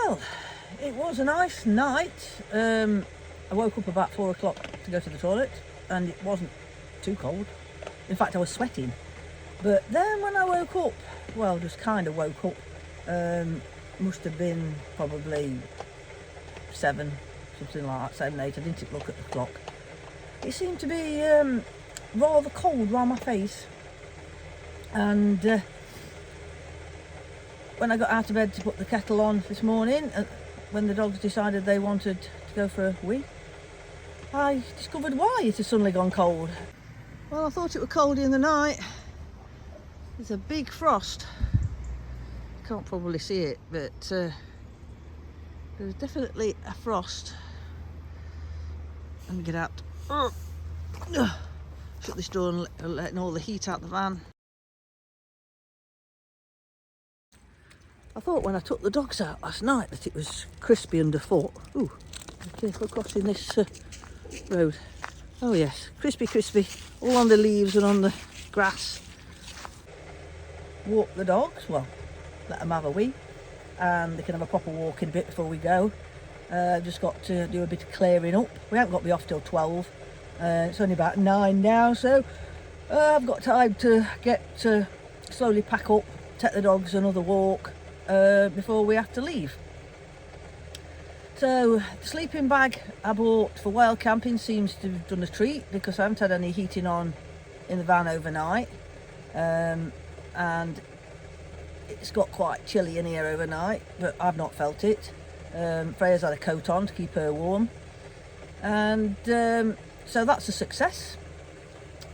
Well, it was a nice night. I woke up about 4 o'clock to go to the toilet and it wasn't too cold. In fact, I was sweating. But then when I woke up, well, just kind of woke up, must have been probably 7, something like that, 7, 8. I didn't look at the clock. It seemed to be rather cold round my face. And when I got out of bed to put the kettle on this morning, when the dogs decided they wanted to go for a wee, I discovered why it had suddenly gone cold. Well, I thought it was cold in the night. There's a big frost. You can't probably see it, but there's definitely a frost. Let me get out. Shut this door and letting all the heat out the van. I thought when I took the dogs out last night that it was crispy underfoot. Ooh, be careful crossing this road. Oh yes, crispy, crispy, all on the leaves and on the grass. Walk the dogs, well, let them have a wee, and they can have a proper walk in a bit before we go. Just got to do a bit of clearing up. We haven't got to be off till 12. It's only about 9 now, so I've got time to get to slowly pack up, take the dogs another walk before we have to leave. So the sleeping bag I bought for wild camping seems to have done a treat because I haven't had any heating on in the van overnight, and it's got quite chilly in here overnight, but I've not felt it. Freya's had a coat on to keep her warm, and so that's a success.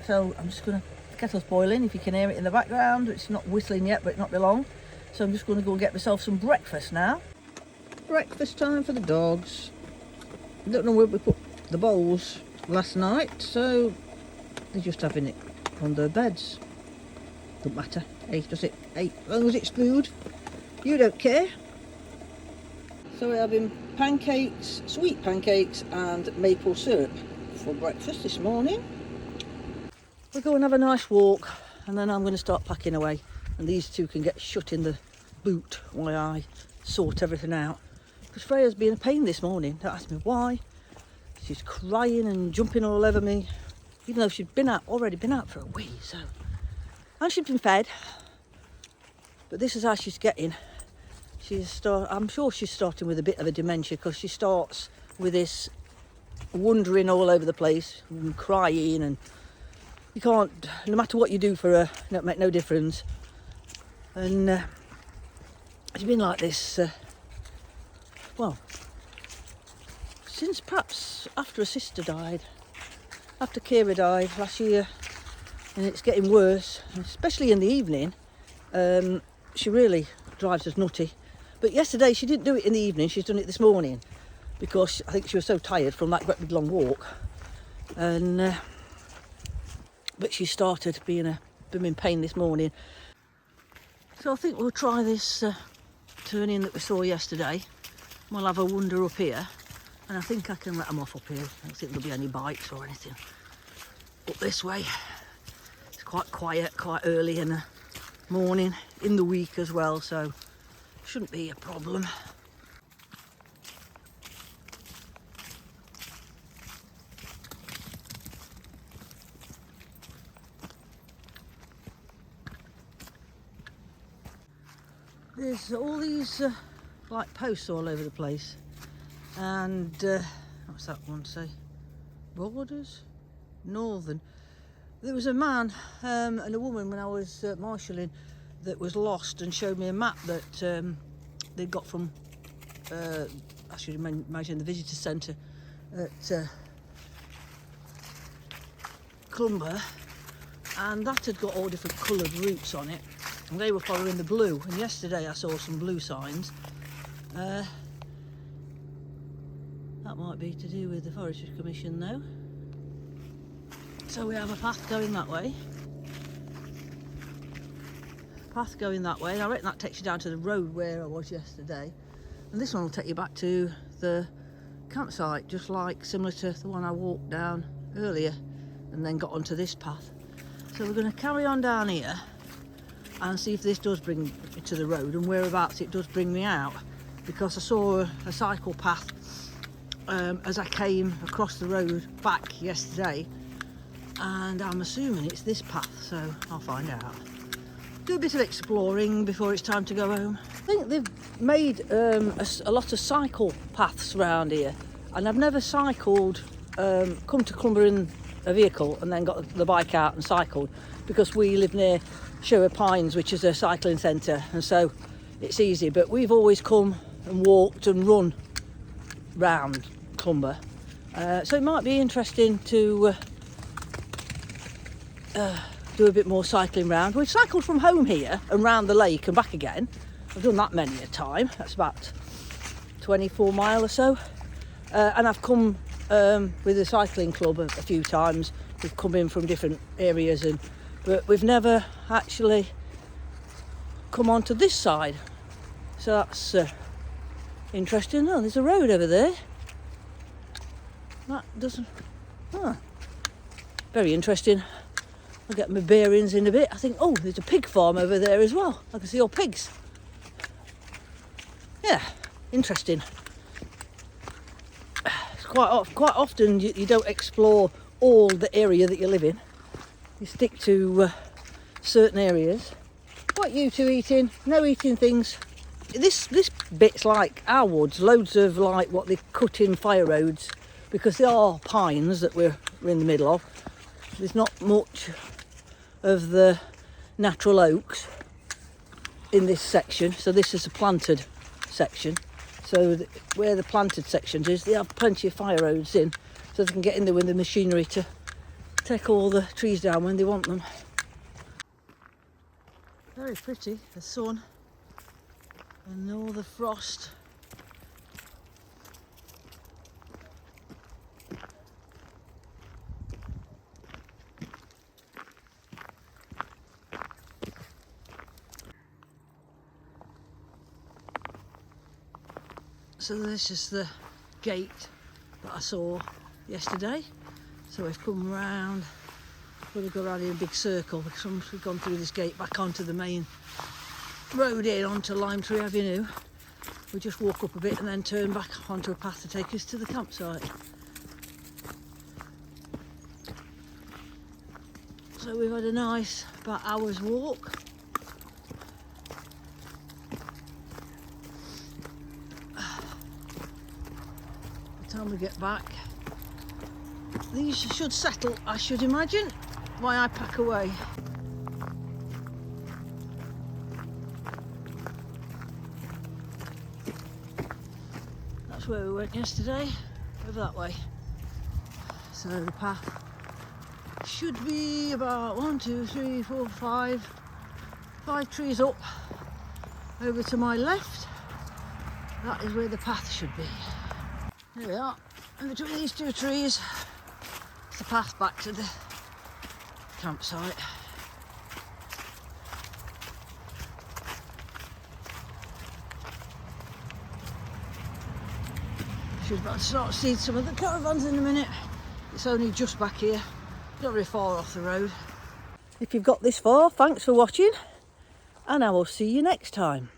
So I'm just gonna, the kettle's boiling if you can hear it in the background. It's not whistling yet, but not be long. So I'm just going to go and get myself some breakfast now. Breakfast time for the dogs. I don't know where we put the bowls last night, so they're just having it on their beds. Don't matter, hey, does it? Hey, as long as it's food, you don't care. So we're having pancakes, sweet pancakes and maple syrup for breakfast this morning. We'll go and have a nice walk and then I'm going to start packing away. And these two can get shut in the boot while I sort everything out. Because Freya's been a pain this morning. Don't ask me why. She's crying and jumping all over me, even though she'd already been out for a wee. So, and she'd been fed. But this is how she's getting. I'm sure she's starting with a bit of a dementia because she starts with this wandering all over the place and crying, and you can't, no matter what you do for her, it'll make no difference. And it's been like this, well, since perhaps after her sister died, after Kira died last year, and it's getting worse, especially in the evening. She really drives us nutty. But yesterday she didn't do it in the evening, she's done it this morning, because I think she was so tired from that great big long walk. And but she started being a blooming pain this morning. So I think we'll try this turning that we saw yesterday. We'll have a wander up here, and I think I can let them off up here. I don't think there'll be any bites or anything. Up this way, it's quite quiet, quite early in the morning, in the week as well, so shouldn't be a problem. There's all these like posts all over the place, and what's that one say? Borders? Northern. There was a man and a woman when I was marshalling that was lost and showed me a map that they got from, I should imagine, the visitor centre at Clumber, and that had got all different coloured routes on it. And they were following the blue, and yesterday I saw some blue signs. That might be to do with the Forestry Commission though. So we have a path going that way. Path going that way. I reckon that takes you down to the road where I was yesterday. And this one will take you back to the campsite, just like similar to the one I walked down earlier and then got onto this path. So we're going to carry on down here and see if this does bring me to the road and whereabouts it does bring me out. because I saw a cycle path as I came across the road back yesterday, and I'm assuming it's this path, so I'll find out. Do a bit of exploring before it's time to go home. I think they've made a lot of cycle paths around here, and I've never cycled, come to Clumber in a vehicle and then got the bike out and cycled, because we live near Sherwood Pines, which is a cycling centre, and so it's easy. But we've always come and walked and run round Clumber, so it might be interesting to do a bit more cycling round. We've cycled from home here and round the lake and back again. I've done that many a time. That's about 24 mile or so, and I've come with the cycling club a few times. We've come in from different areas, but we've never actually come onto this side, so that's interesting. Oh, there's a road over there. That doesn't... very interesting. I'll get my bearings in a bit. I think, oh, there's a pig farm over there as well. I can see all pigs. Yeah, interesting. It's quite often you don't explore all the area that you live in. You stick to certain areas. What you two eating? No eating things. This bit's like our woods. Loads of like what they cut in fire roads, because they are pines that we're in the middle of. There's not much of the natural oaks in this section, so this is a planted section. So where the planted sections is, they have plenty of fire roads in, so they can get in there with the machinery to take all the trees down when they want them. Very pretty, the sun and all the frost. So this is the gate that I saw yesterday. So we've come round, we've got around in a big circle, because once we've gone through this gate back onto the main road in onto Lime Tree Avenue, we just walk up a bit and then turn back onto a path to take us to the campsite. So we've had a nice about hour's walk. Time we get back, these should settle, I should imagine, while I pack away. That's where we went yesterday, over that way. So the path should be about 1, 2, 3, 4, 5 trees up over to my left. That is where the path should be. There we are, in between these two trees, it's the path back to the campsite. Should start to see some of the caravans in a minute. It's only just back here, not very far off the road. If you've got this far, thanks for watching, and I will see you next time.